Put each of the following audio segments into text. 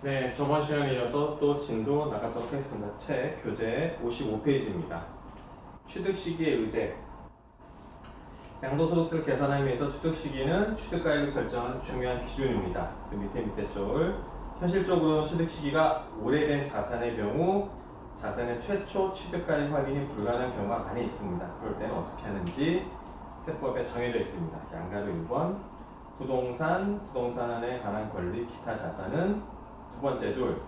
네, 저번 시간에 이어서 또 진도 나가도록 하겠습니다. 책 교재 55페이지입니다. 취득시기의 의제. 양도소득세를 계산하기 위해서 취득시기는 취득가액을 결정하는 중요한 기준입니다. 그래서 밑에 쪽을 현실적으로는 취득시기가 오래된 자산의 경우 자산의 최초 취득가액 확인이 불가능한 경우가 많이 있습니다. 그럴 때는 어떻게 하는지 세법에 정해져 있습니다. 양가로 1번 부동산에 관한 권리, 기타 자산은 두 번째 줄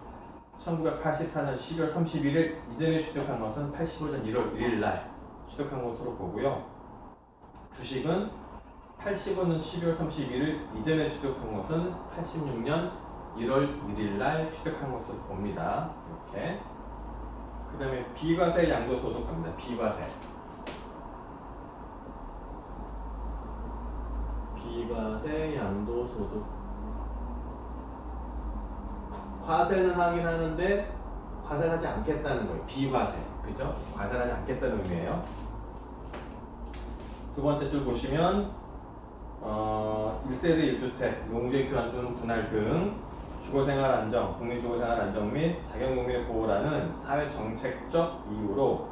1984년 12월 31일 이전에 취득한 것은 85년 1월 1일 날 취득한 것으로 보고요. 주식은 85년 12월 31일 이전에 취득한 것은 86년 1월 1일 날 취득한 것으로 봅니다. 이렇게. 그 다음에 비과세 양도소득 갑니다. 비과세 양도소득. 과세는 하긴 하는데 과세를 하지 않겠다는 거예요. 비과세. 그죠? 과세를 하지 않겠다는 의미예요. 두 번째 줄 보시면 1세대 1주택, 농지 교환 또는 분할 등 주거생활 안정, 국민주거생활 안정 및 자격농민의 보호라는 사회정책적 이유로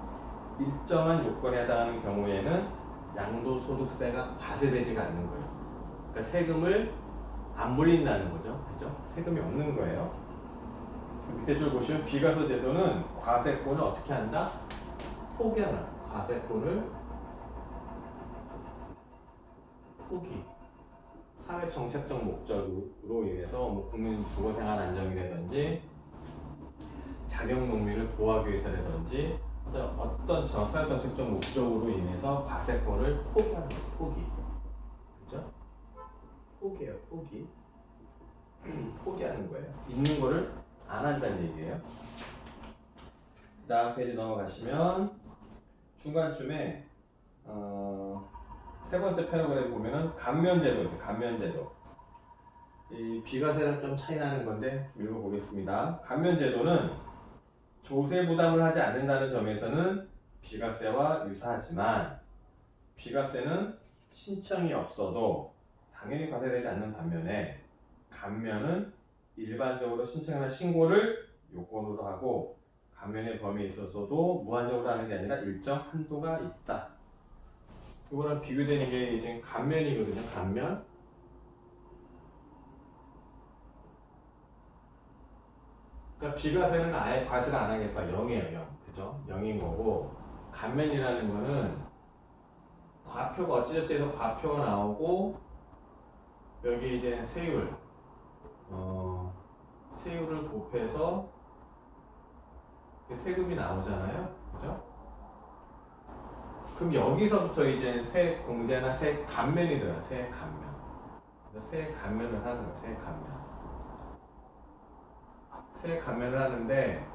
일정한 요건에 해당하는 경우에는 양도소득세가 과세되지가 않는 거예요. 그러니까 세금을 안 물린다는 거죠. 그죠? 세금이 없는 거예요. 밑에 줄 보시면 비과세 제도는 과세권을 어떻게 한다? 포기하나. 과세권을 포기. 사회 정책적 목적으로 인해서 뭐 국민 주거생활 안정이라든지 자격 농민을 보호하기 위해서라든지 어떤 사회 정책적 목적으로 인해서 과세권을 포기하는 거예요. 포기. 그죠? 포기예요. 포기. 포기하는 거예요. 있는 거를 안 한다는 얘기예요. 다음 페이지 넘어가시면 중간쯤에 세 번째 패러그램 보면은 감면제도 있어요. 감면제도. 이 비과세랑 좀 차이 나는 건데 좀 읽어보겠습니다. 감면제도는 조세 부담을 하지 않는다는 점에서는 비과세와 유사하지만 비과세는 신청이 없어도 당연히 과세되지 않는 반면에 감면은 일반적으로 신청이나 신고를 요건으로 하고 감면의 범위에 있어서도 무한적으로 하는 게 아니라 일정 한도가 있다. 이거랑 비교되는 게 이제 감면이거든요. 감면. 그러니까 비과세는 아예 과세를 안 하겠다. 0이에요. 0. 그죠? 0인 거고 감면이라는 거는 과표가 어찌저찌 해서 과표가 나오고 여기 이제 세율 세율을 곱해서 세금이 나오잖아요. 그죠? 그럼 여기서부터 이제 세액 공제나 세액 감면이 들어요. 세액 감면. 세액 감면을 하는 거예요. 세액 감면. 세액 감면을 하는데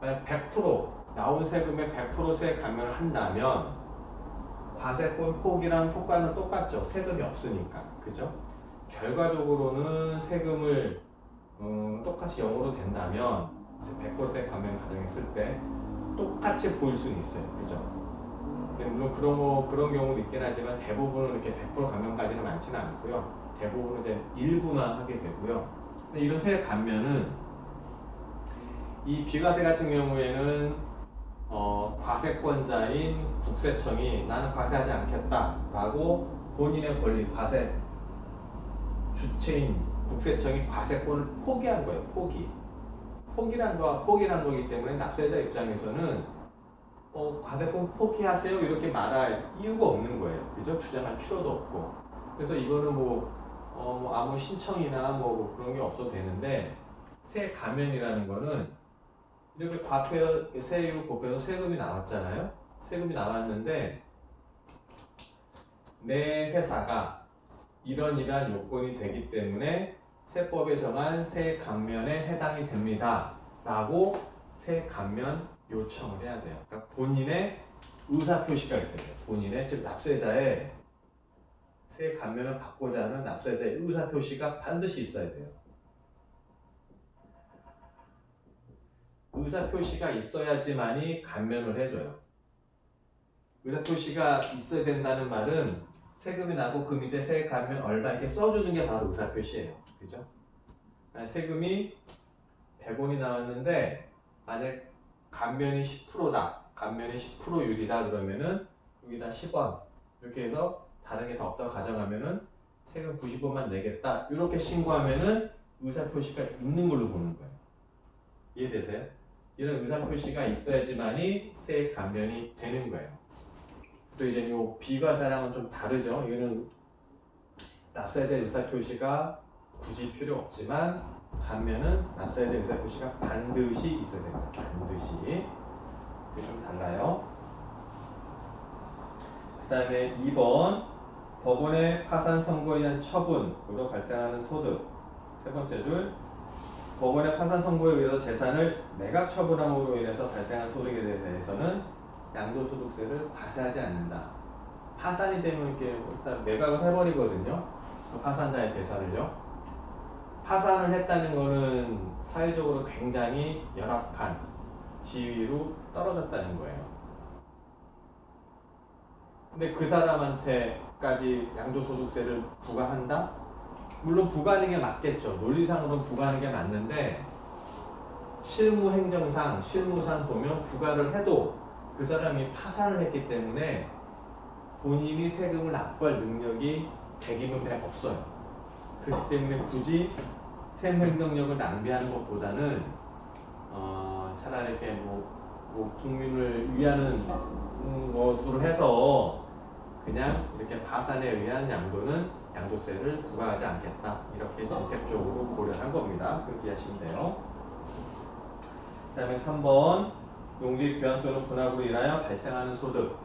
100% 나온 세금의 100% 세액 감면을 한다면 과세권 폭이랑 효과는 똑같죠. 세금이 없으니까. 그죠? 결과적으로는 세금을 똑같이 0으로 된다면 100% 세액 감면을 가정했을 때 똑같이 보일 수는 있어요. 그죠? 물론 그런 경우도 있긴 하지만 대부분은 이렇게 100% 감면까지는 많지는 않고요. 대부분은 이제 일부만 하게 되고요. 근데 이런 세액 감면은 이 비과세 같은 경우에는 과세권자인 국세청이 나는 과세하지 않겠다라고 본인의 권리, 과세 주체인 국세청이 과세권을 포기한 거예요. 포기란 거기 때문에 납세자 입장에서는 과세권 포기하세요 이렇게 말할 이유가 없는 거예요. 그죠? 주장할 필요도 없고. 그래서 이거는 아무 신청이나 뭐 그런 게 없어도 되는데 세액 감면이라는 거는 이렇게 과표 세율을 곱해서 세금이 나왔잖아요. 세금이 나왔는데 내 회사가 이러한 요건이 되기 때문에 세법에 정한 세액 감면에 해당이 됩니다. 라고 세액 감면 요청을 해야 돼요. 그러니까 본인의 의사표시가 있어야 돼요. 본인의, 즉 납세자의 세액 감면을 받고자 하는 납세자의 의사표시가 반드시 있어야 돼요. 의사표시가 있어야지만이 감면을 해줘요. 의사표시가 있어야 된다는 말은 세금이 나고 그 밑에 세액 감면 얼마 이렇게 써주는 게 바로 의사표시예요. 그죠? 세금이 100원이 나왔는데 만약 감면이 10%다. 감면이 10% 유리다 그러면은 여기다 10원. 이렇게 해서 다른 게 더 없다고 가정하면은 세금 90원만 내겠다. 이렇게 신고하면은 의사표시가 있는 걸로 보는 거예요. 이해되세요? 이런 의사표시가 있어야지만이 세액 감면이 되는 거예요. 또 이제 요 비과세랑은 좀 다르죠. 이거는 납세에 대한 의사표시가 굳이 필요 없지만 감면은 납세에 대한 의사표시가 반드시 있어야 됩니다. 반드시. 이게 좀 달라요. 그 다음에 2번 법원의 파산 선고에 의한 처분으로 발생하는 소득. 세 번째 줄 법원의 파산 선고에 의해서 재산을 매각 처분함으로 인해서 발생한 소득에 대해서는 양도소득세를 과세하지 않는다. 파산이 되면 이렇게 일단 매각을 해버리거든요. 그 파산자의 재산을요. 파산을 했다는 거는 사회적으로 굉장히 열악한 지위로 떨어졌다는 거예요. 근데 그 사람한테까지 양도소득세를 부과한다? 물론 부과하는 게 맞겠죠. 논리상으로는 부과하는 게 맞는데 실무행정상, 실무상 보면 부과를 해도 그 사람이 파산을 했기 때문에 본인이 세금을 납부할 능력이 100이면 100 없어요. 그렇기 때문에 굳이 세무행정력을 낭비하는 것보다는 차라리 이렇게 뭐 국민을 위하는 것으로 해서 그냥 이렇게 파산에 의한 양도세를 부과하지 않겠다. 이렇게 정책적으로 고려한 겁니다. 그렇게 하시면 돼요. 그 다음에 3번 농지 교환 또는 분합으로 인하여 발생하는 소득.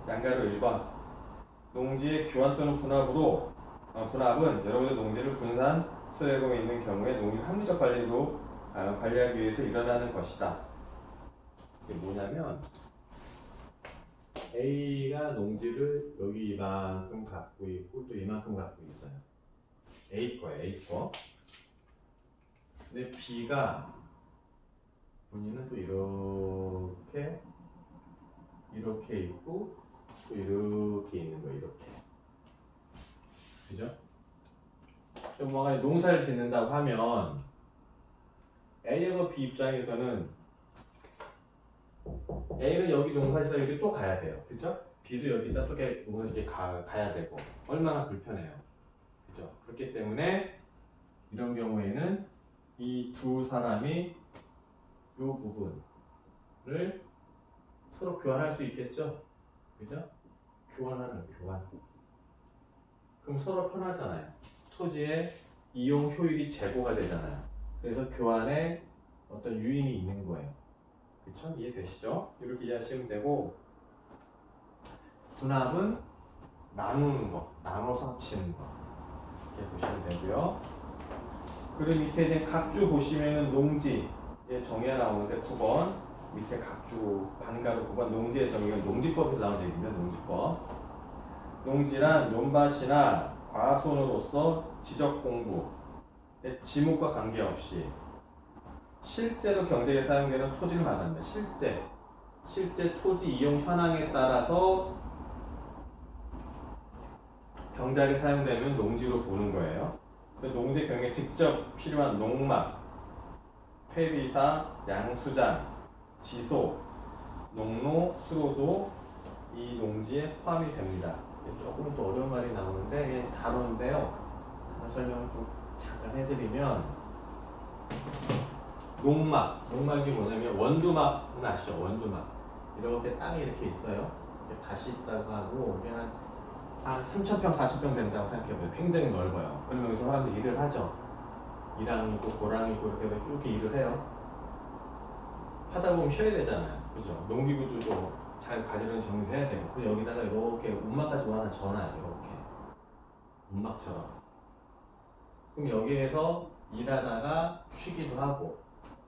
양가로 1번 농지의 교환 또는 분합은 여러 군데 농지를 분산 소유하고 있는 경우에 농지 합리적 관리로 관리하기 위해서 일어나는 것이다. 이게 뭐냐면 A가 농지를 여기 이만큼 갖고 있고 또 이만큼 갖고 있어요. A 거예요. A 거. 근데 B가 본인은 또 이렇게 있고 또 이렇게 있는 거예요. 이렇게. 그죠? 좀 뭔가 농사를 짓는다고 하면 A하고 B 입장에서는 A는 여기 농사지서 여기 또 가야 돼요. 그죠? B도 여기다 또 농사지게 가야 되고 얼마나 불편해요. 그죠? 그렇기 때문에 이런 경우에는 이 두 사람이 이 부분을 서로 교환할 수 있겠죠? 그죠? 교환. 그럼 서로 편하잖아요. 토지의 이용 효율이 제고가 되잖아요. 그래서 교환에 어떤 유인이 있는 거예요. 그쵸? 이해되시죠? 이렇게 이해하시면 되고, 분합은 나누는 거, 나눠서 합치는 거. 이렇게 보시면 되고요. 그리고 밑에 이제 각주 보시면은 농지의 정의가 나오는데 9번 밑에 각주 반가로 9번 농지의 정의가 농지법에서 나온 얘기입니다. 농지법. 농지란 논밭이나 과손으로서 지적 공부, 지목과 관계없이 실제로 경제에 사용되는 토지를 말합니다. 실제 토지 이용 현황에 따라서 경작에 사용되면 농지로 보는 거예요. 그래서 농지 경영에 직접 필요한 농막, 퇴비사, 양수장, 지소, 농로, 수로도 이 농지에 포함이 됩니다. 조금 더 어려운 말이 나오는데 다루는데요. 설명을 좀 잠깐 해드리면 농막이 뭐냐면 원두막은 아시죠? 원두막 이렇게 땅이 이렇게 있어요. 이렇게 밭이 있다고 하고 이게 한 3,000평, 4,000평 된다고 생각해보면 굉장히 넓어요. 그러면 여기서 사람들이 일을 하죠. 이랑 있고 고랑 있고 이렇게 해서 쭉 일을 해요. 하다 보면 쉬어야 되잖아요. 그죠? 농기구들도 잘 가지런히 정리해야 되고 그리고 여기다가 이렇게 움막까지 하나 전화요. 이렇게 움막처럼. 그럼 여기에서 일하다가 쉬기도 하고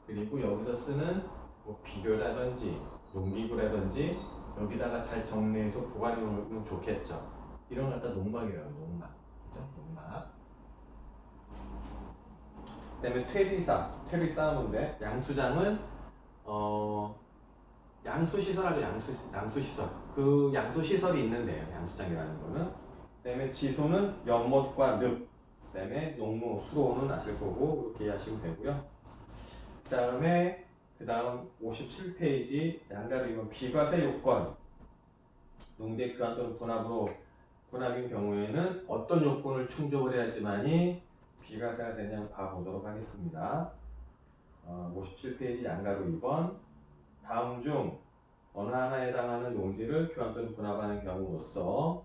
그리고 여기서 쓰는 뭐 비료라든지 농기구라든지 여기다가 잘 정리해서 보관해 놓으면 좋겠죠. 이런 걸 갖다 농막이라고 해요. 농막. 그죠? 농막. 그 다음에 퇴비사인데 양수장은 양수시설하죠. 양수시설. 그 양수시설이 있는데요. 양수장이라는 거는. 그 다음에 지소는 연못과 늪. 그 다음에 농로, 수로는 아실 거고 이렇게 이해하시면 되고요. 그 다음 57페이지 양가로 이건 비과세 요건 농지 교환 또는 분합인 경우에는 어떤 요건을 충족을 해야지만이 비과세가 되냐고 봐보도록 하겠습니다. 57페이지 양가로 2번 다음 중 어느 하나에 해당하는 농지를 교환 또는 분합하는 경우로서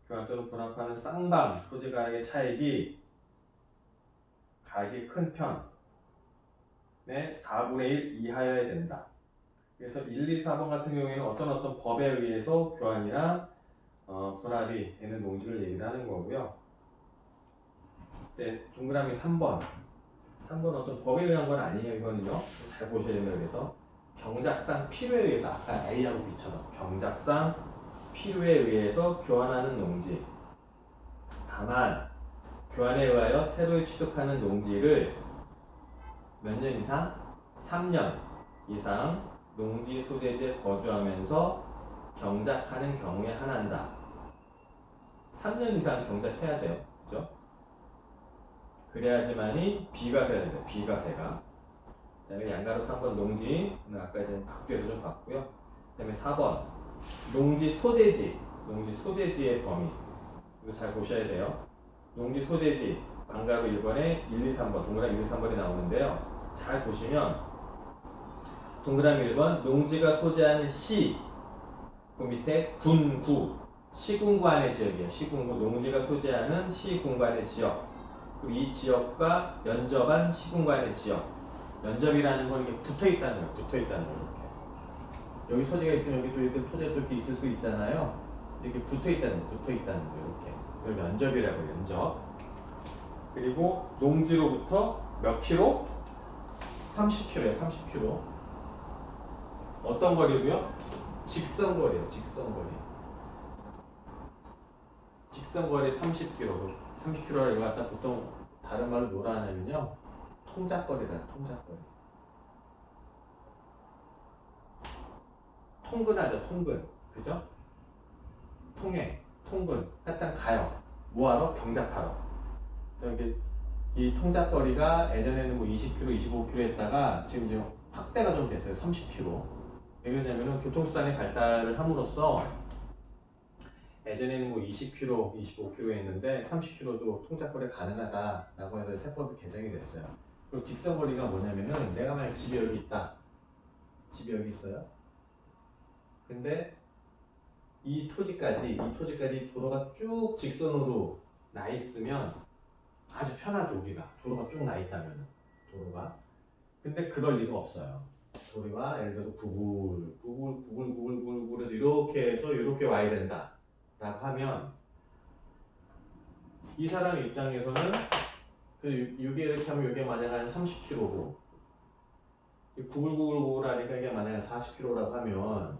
교환 또는 분합하는 쌍방 토지 가액의 차익이 가액이 큰 편의 4분의 1 이하여야 된다. 그래서 1, 2, 4번 같은 경우에는 어떤 법에 의해서 교환이나 분합이 되는 농지를 얘기를 하는 거고요. 네, 동그라미 3번 어떤 법에 의한 건 아니에요. 이거는요. 잘 보셔야 됩니다. 그래서 경작상 필요에 의해서 아까 A하고 B처럼 경작상 필요에 의해서 교환하는 농지. 다만 교환에 의하여 새로 취득하는 농지를 몇 년 이상? 3년 이상 농지 소재지에 거주하면서 경작하는 경우에 한한다. 3년 이상 경작해야 돼요. 그죠? 그래야지만이 비과세가 된다. 비과세가. 그 다음에 양가로 3번 농지. 아까 이제 각도에서 좀 봤고요. 그 다음에 4번 농지 소재지의 범위. 이거 잘 보셔야 돼요. 농지 소재지 양가로 1번에 1, 2, 3번 동그라미 1, 2, 3번이 나오는데요. 잘 보시면 동그라미 1번 농지가 소재하는 시, 그 밑에 군구, 시군구 안의 지역이에요. 시군구, 농지가 소재하는 시군구 안의 지역. 그리고 이 지역과 연접한 시군구 안의 지역. 연접이라는 건 이게 붙어 있다는 거예요. 붙어 있다는 거예요. 이렇게. 여기 토지가 있으면 여기도 이렇게 토지가 또 이렇게 있을 수 있잖아요. 이렇게 붙어 있다는 거예요. 이렇게. 이걸 연접이라고 해요. 연접. 그리고 농지로부터 몇 킬로? 30km예요. 30km. 어떤 거리고요? 직선거리예요. 직선거리 30km. 30km라 이거 갖다 보통 다른 말로 뭐라 하냐면요. 통작거리다. 통작거리. 통근하죠. 통근. 그죠? 통근. 일단 가요. 뭐하러? 경작하러. 이게 이 통작거리가 예전에는 뭐 20km, 25km 했다가 지금 이제 확대가 좀 됐어요. 30km. 왜 그러냐면은 교통수단의 발달을 함으로써 예전에는 뭐 20km, 25km 했는데 30km도 통작거리 가능하다라고 해서 세법이 개정이 됐어요. 그리고 직선거리가 뭐냐면은 내가 만약 집이 여기 있다. 집이 여기 있어요. 근데 이 토지까지 도로가 쭉 직선으로 나 있으면 아주 편하죠. 여기가 도로가 쭉 나 있다면 도로가. 근데 그럴 리가 없어요. 도로가 예를 들어서 구불해서 이렇게 해서 이렇게 와야 된다 라고 하면 이 사람 입장에서는 이게 이렇게 하면 이게 만약 한 30km고 구불 하니까 이게 만약 40km라고 하면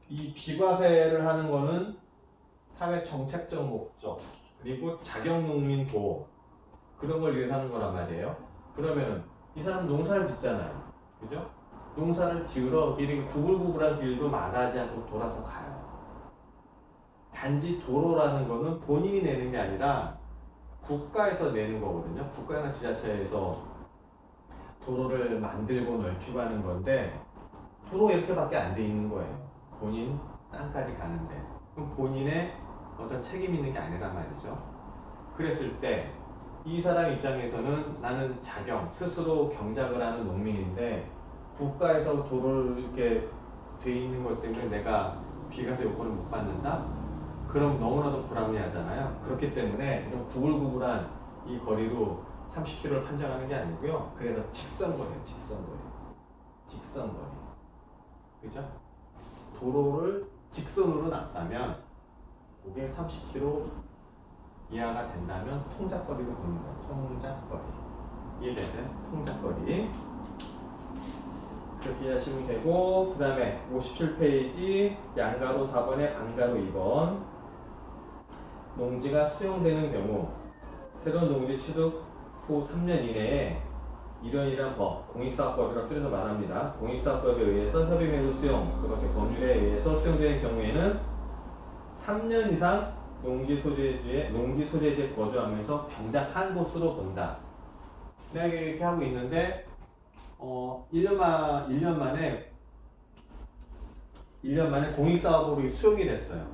이 비과세를 하는 거는 사회 정책적 목적 그리고 자격농민 보호 그런 걸 위해서 하는 거란 말이에요. 그러면은 이 사람 농사를 짓잖아요. 그죠? 농사를 지으러 이렇게 구불구불한 길도 마다하지 않고 돌아서 가요. 단지 도로라는 거는 본인이 내는 게 아니라 국가에서 내는 거거든요. 국가나 지자체에서 도로를 만들고 넓히고 하는 건데 도로 이렇게밖에 안 돼 있는 거예요. 본인 땅까지 가는데. 그럼 본인의 어떤 책임 있는 게 아니란 말이죠. 그랬을 때 이 사람 입장에서는 나는 스스로 경작을 하는 농민인데 국가에서 도로를 이렇게 돼 있는 것 때문에 내가 비과세 요건을 못 받는다? 그럼 너무나도 불합리하잖아요. 그렇기 때문에 이런 구불구불한 이 거리로 30km를 판정하는 게 아니고요. 그래서 직선거리예요. 직선거리. 그죠? 도로를 직선으로 놨다면 그게 30km 이하가 된다면 통작거리로 보는 거예요. 통작거리. 이해되세요? 통작거리. 그렇게 하시면 되고 그 다음에 57페이지 양가로 4번에 반가로 2번 농지가 수용되는 경우 새로운 농지 취득 후 3년 이내에 이런 법, 공익사업법이라고 줄여서 말합니다. 공익사업법에 의해서 협의매수 수용, 그밖에 법률에 의해서 수용되는 경우에는 3년 이상 농지 소재지에 거주하면서 경작한 곳으로 본다. 내가 이렇게 하고 있는데 1년 만에 공익사업으로 수용이 됐어요.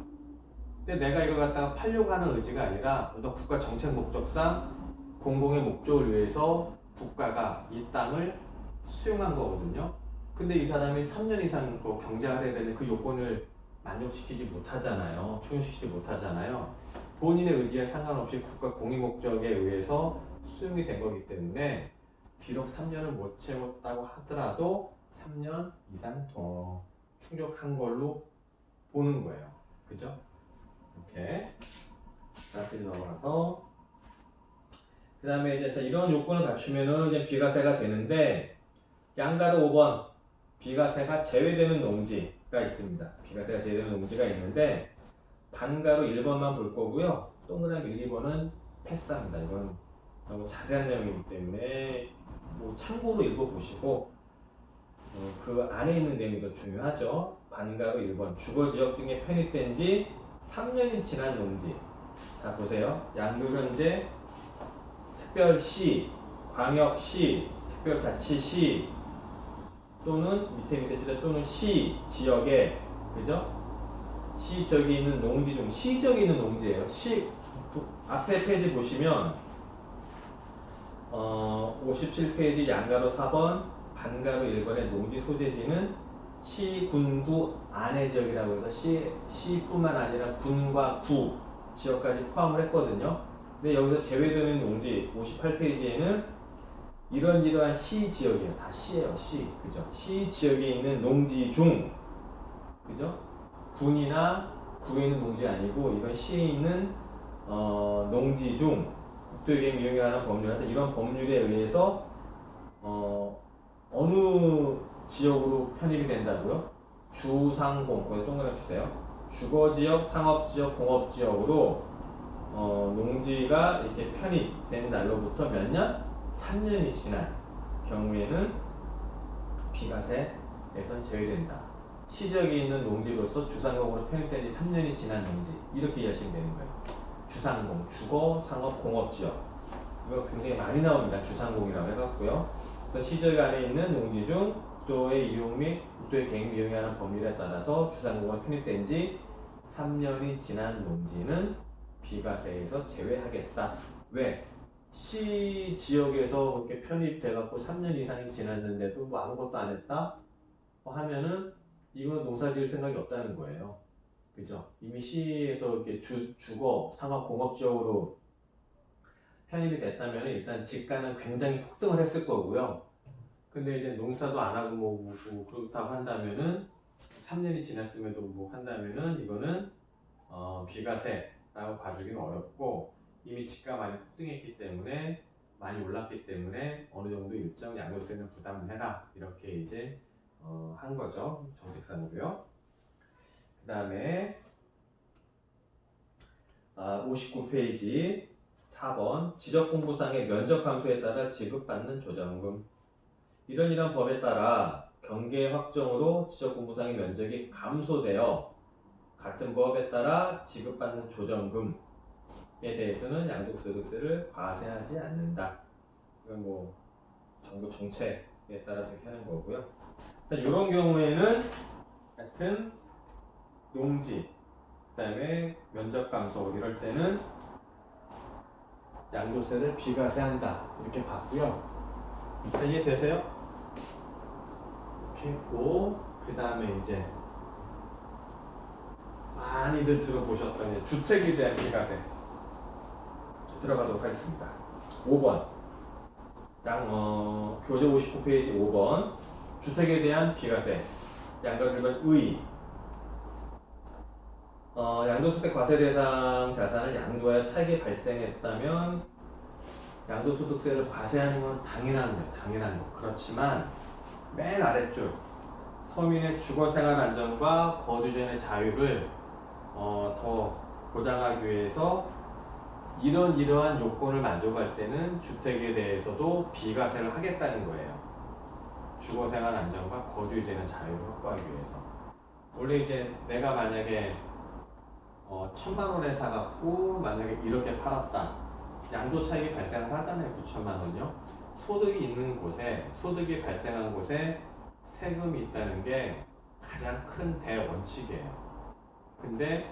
근데 내가 이걸 갖다가 팔려고 하는 의지가 아니라 어떤 국가 정책 목적상 공공의 목적을 위해서 국가가 이 땅을 수용한 거거든요. 근데 이 사람이 3년 이상 경작을 해야 되는 그 요건을 만족시키지 못하잖아요. 충족시키지 못하잖아요. 본인의 의지에 상관없이 국가 공익 목적에 의해서 수용이 된 거기 때문에 비록 3년을 못 채웠다고 하더라도 3년 이상 더 충족한 걸로 보는 거예요. 그죠? 이렇게. 다시 넘어가서 그 다음에 이제 이런 요건을 갖추면은 이제 비과세가 되는데 양가로 5번 비과세가 제외되는 농지가 있습니다. 비과세가 제외되는 농지가 있는데 반가로 1번만 볼 거고요. 동그라미 1, 2번은 패스합니다. 이건 너무 자세한 내용이기 때문에 뭐 참고로 읽어보시고 그 안에 있는 내용이 더 중요하죠. 반가로 1번 주거지역 등에 편입된 지 3년이 지난 농지. 자 보세요. 양도현재 특별시, 광역시, 특별자치시 또는 밑에 주제 또는 시 지역에 그죠? 시 지역에 있는 농지 중 시 지역에 있는 농지예요. 앞에 페이지 보시면 57페이지 양가로 4번 반가로 1번의 농지 소재지는 시, 군구 안의 지역이라고 해서 시뿐만 아니라 군과 구 지역까지 포함을 했거든요. 근데 여기서 제외되는 농지 58페이지에는 이러한 시 지역이에요. 다 시예요. 시. 그죠? 시 지역에 있는 농지 중 그죠? 군이나 구에 있는 농지가 아니고 이건 시에 있는 농지 중 국토유기행 이용에 관한 법률 이런 법률에 의해서 어느 지역으로 편입이 된다고요? 주상공 거기 동그라미 주세요. 주거지역, 상업지역, 공업지역으로 농지가 이렇게 편입된 날로부터 몇 년? 3년이 지난 경우에는 비과세에선 제외된다. 시지역에 있는 농지로서 주상공으로 편입된 지 3년이 지난 농지 이렇게 이해하시면 되는 거예요. 주상공, 주거, 상업, 공업지역 이거 굉장히 많이 나옵니다. 주상공이라고 해갖고요. 시지역 안에 있는 농지 중 국토의 이용 및 국토의 계획 이용에 관한 법률에 따라서 주상공으로 편입된 지 3년이 지난 농지는 비과세에서 제외하겠다. 왜? 시 지역에서 그렇게 편입돼갖고 3년 이상이 지났는데도 뭐 아무것도 안 했다? 하면은 이건 농사 지을 생각이 없다는 거예요. 그죠? 이미 시에서 이렇게 주거, 상업, 공업 지역으로 편입이 됐다면 일단 집가는 굉장히 폭등을 했을 거고요. 근데 이제 농사도 안 하고 뭐 그렇다고 한다면은 3년이 지났음에도 뭐 한다면은 이거는 비과세라고 봐주기는 어렵고 이미 집가 많이 폭등했기 때문에 많이 올랐기 때문에 어느 정도 일정 양도세는 부담을 해라 이렇게 이제 한 거죠. 정책상으로요. 그 다음에 59페이지 4번 지적공부상의 면적 감소에 따라 지급받는 조정금 이런 법에 따라 경계 확정으로 지적공부상의 면적이 감소되어 같은 법에 따라 지급받는 조정금에 대해서는 양도소득세를 과세하지 않는다. 이건 뭐 정부 정책에 따라서 이렇게 하는 거고요. 이런 경우에는 같은 농지, 그 다음에 면적 감소 이럴 때는 양도세를 비과세한다 이렇게 봤고요. 이해되세요? 이렇게 했고 그 다음에 이제 많이들 들어보셨던 주택에 대한 비과세 들어가도록 하겠습니다. 5번 교재 59페이지 5번 주택에 대한 비과세 양가 1번 의 양도소득 과세 대상 자산을 양도하여 차익이 발생했다면 양도소득세를 과세하는 건 당연한 거예요. 당연한 거. 그렇지만 맨 아래줄 서민의 주거생활 안정과 거주전의 자유를 더 보장하기 위해서 이러한 요건을 만족할 때는 주택에 대해서도 비과세를 하겠다는 거예요. 주거생활 안정과 거주전의 자유를 확보하기 위해서. 원래 이제 내가 만약에 1,000만 원에 사갖고 만약에 이렇게 팔았다. 양도 차익이 발생을 하잖아요. 9천만 원요. 소득이 있는 곳에, 소득이 발생한 곳에 세금이 있다는 게 가장 큰 대원칙이에요. 근데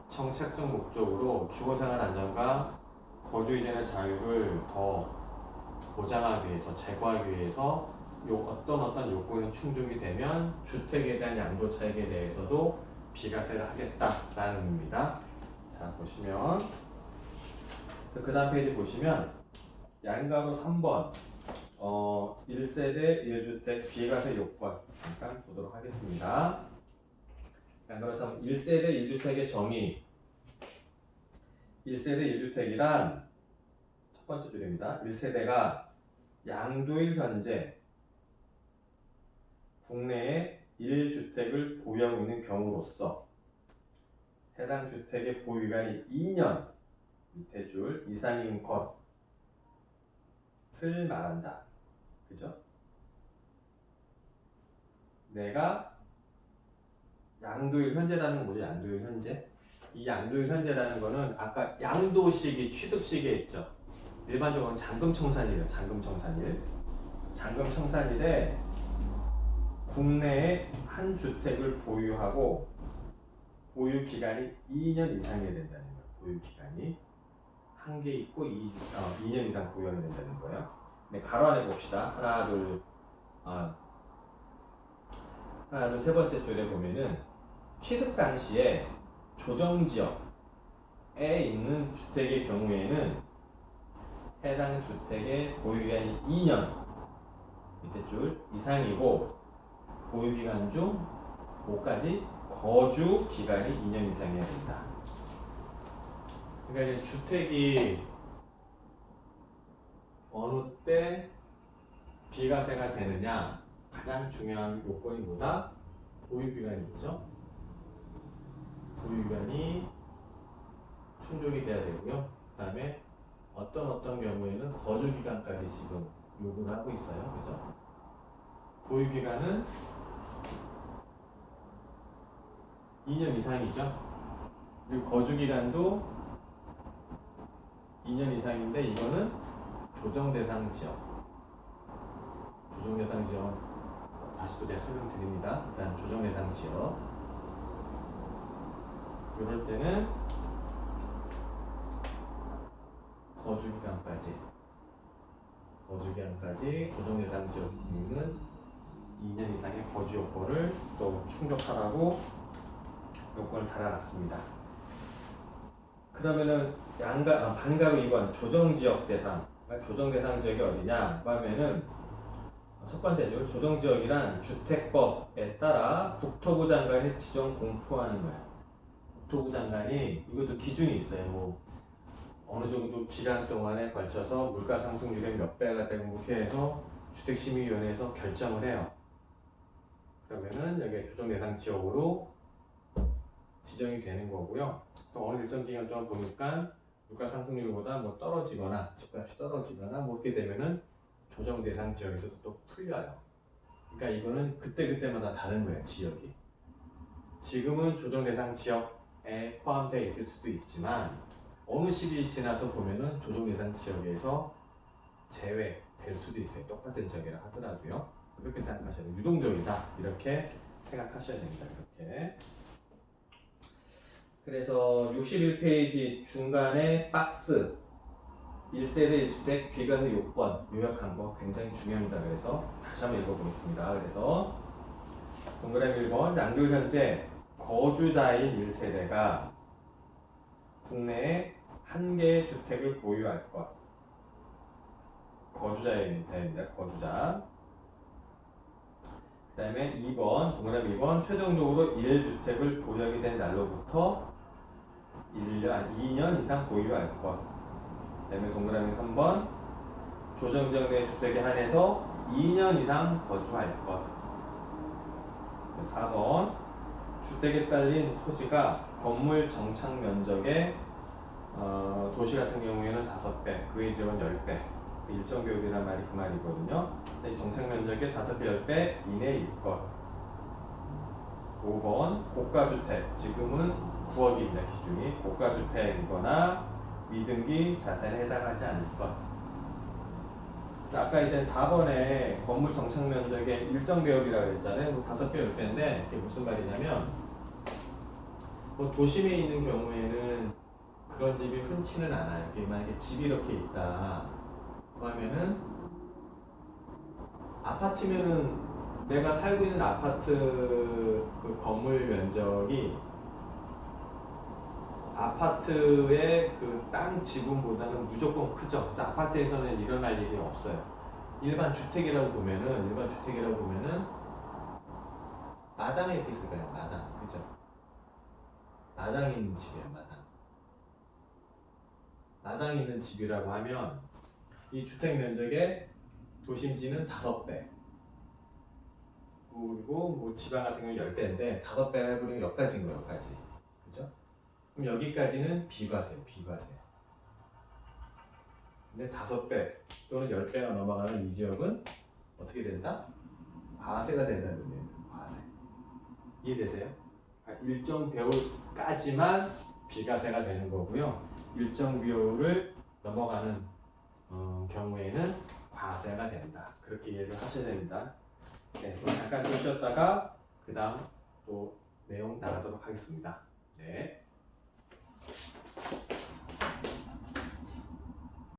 정책적 목적으로 주거생활 안정과 거주 이전의 자유를 더 보장하기 위해서, 제고하기 위해서 어떤 요건이 충족이 되면 주택에 대한 양도 차익에 대해서도 비과세를 하겠다라는 의미입니다. 자, 보시면 그 다음 페이지 보시면 양가로 3번 1세대 1주택 비과세 요건 잠깐 보도록 하겠습니다. 양가로 3번 1세대 1주택의 정의. 1세대 1주택이란 첫 번째 줄입니다. 1세대가 양도일 현재 국내에 1주택을 보유하고 있는 경우로서 해당 주택의 보유기간이 2년 밑에 줄 이상인 것을 말한다. 그죠? 내가 양도일 현재라는 건 뭐죠? 양도일 현재? 이 양도일 현재라는 거는 아까 양도 시기, 취득 시기에 있죠. 일반적으로는 잔금청산일이에요. 잔금청산일. 잔금청산일에 국내에 한 주택을 보유하고 보유 기간이 2년 이상이 된다는 거예요. 보유 기간이 한 개 있고 2년 이상 보유하게 된다는 거예요. 네, 가로 안에 봅시다. 하나, 둘, 세 번째 줄에 보면은 취득 당시에 조정지역에 있는 주택의 경우에는 해당 주택의 보유기간이 2년 밑에 줄 이상이고 보유기간 중 뭐까지? 거주 기간이 2년 이상이어야 된다. 그러니까 이제 주택이 어느 때 비과세가 되느냐 가장 중요한 요건이 뭐다? 보유기간이죠. 보유기간이 충족이 돼야 되고요. 그 다음에 어떤 경우에는 거주기간까지 지금 요구를 하고 있어요. 그죠? 보유기간은 2년 이상이죠. 그리고 거주기간도 2년 이상인데 이거는 조정대상 지역. 조정대상 지역 다시 또 제가 설명드립니다. 일단 조정대상 지역 이럴 때는 거주기간까지 조정대상 지역은 2년 이상의 거주 요건을 또 충족하라고 요건을 달아놨습니다. 그러면은 반가로 2번 조정지역 대상. 조정대상 지역이 어디냐 하면은 첫 번째 줄 조정지역이란 주택법에 따라 국토부 장관이 지정 공표하는 거예요. 국토부 장관이 이것도 기준이 있어요. 뭐 어느 정도 기간 동안에 걸쳐서 물가 상승률의 몇 배가 되고 이렇게 해서 주택심의위원회에서 결정을 해요. 그러면은 여기 조정대상 지역으로 지정이 되는 거고요. 또 어느 일정 기간 동안 보니까 물가 상승률보다 뭐 떨어지거나 집값이 떨어지거나 뭐 이렇게 되면은 조정 대상 지역에서도 또 풀려요. 그러니까 이거는 그때마다 다른 거예요. 지역이. 지금은 조정 대상 지역에 포함되어 있을 수도 있지만 어느 시기 지나서 보면은 조정 대상 지역에서 제외될 수도 있어요. 똑같은 지역이라 하더라도요. 그렇게 생각하셔야 돼요. 유동적이다. 이렇게 생각하셔야 됩니다. 이렇게. 그래서 61페이지 중간에 박스 1세대 1주택 비과세 요건 요약한 거 굉장히 중요합니다. 그래서 다시 한번 읽어보겠습니다. 그래서 동그라미 1번 양도일 현재 거주자인 1세대가 국내에 한 개의 주택을 보유할 것. 거주자입니다. 거주자. 그 다음에 2번 동그라미 2번 최종적으로 1주택을 보유하게 된 날로부터 2년 이상 보유할 것. 그 다음에 동그라미 3번 조정지역 내 주택에 한해서 2년 이상 거주할 것. 4번 주택에 딸린 토지가 건물 정착 면적의 도시 같은 경우에는 5배, 그의 지역은 10배. 일정 비율이란 말이 그 말이거든요. 정착 면적의 5배, 10배 이내일 것. 5번 고가주택, 지금은 9억입니다. 기준이. 고가주택이거나 미등기 자산에 해당하지 않을 것. 자, 아까 이제 4번에 건물 정착 면적의 일정 배율이라고 그랬잖아요. 뭐 5배, 10배인데 이게 무슨 말이냐면 뭐 도심에 있는 경우에는 그런 집이 흔치는 않아요. 이게 만약에 집이 이렇게 있다 그러면은 아파트면은 내가 살고 있는 아파트 그 건물 면적이 아파트의 그 땅 지분보다는 무조건 크죠. 그래서 아파트에서는 일어날 일이 없어요. 일반 주택이라고 보면은 마당에 이렇게 있을 거예요. 마당, 그죠? 마당이 있는 집이에요. 마당이 있는 집이라고 하면 이 주택 면적의 도심지는 5배. 그리고 뭐 지방 같은 경우는 10배인데 5배 해버리면 여기까지인 거예요. 여기까지. 그죠? 그럼 여기까지는 비과세예요. 비과세. 근데 5배 또는 10배가 넘어가는 이 지역은 어떻게 된다? 과세가 된다는 의미예요. 과세. 이해되세요? 그러니까 일정 배율까지만 비과세가 되는 거고요. 일정 비율을 넘어가는 경우에는 과세가 된다. 그렇게 이해를 하셔야 됩니다. 네, 잠깐 좀 쉬었다가 그 다음 또 내용 나가도록 하겠습니다. 네.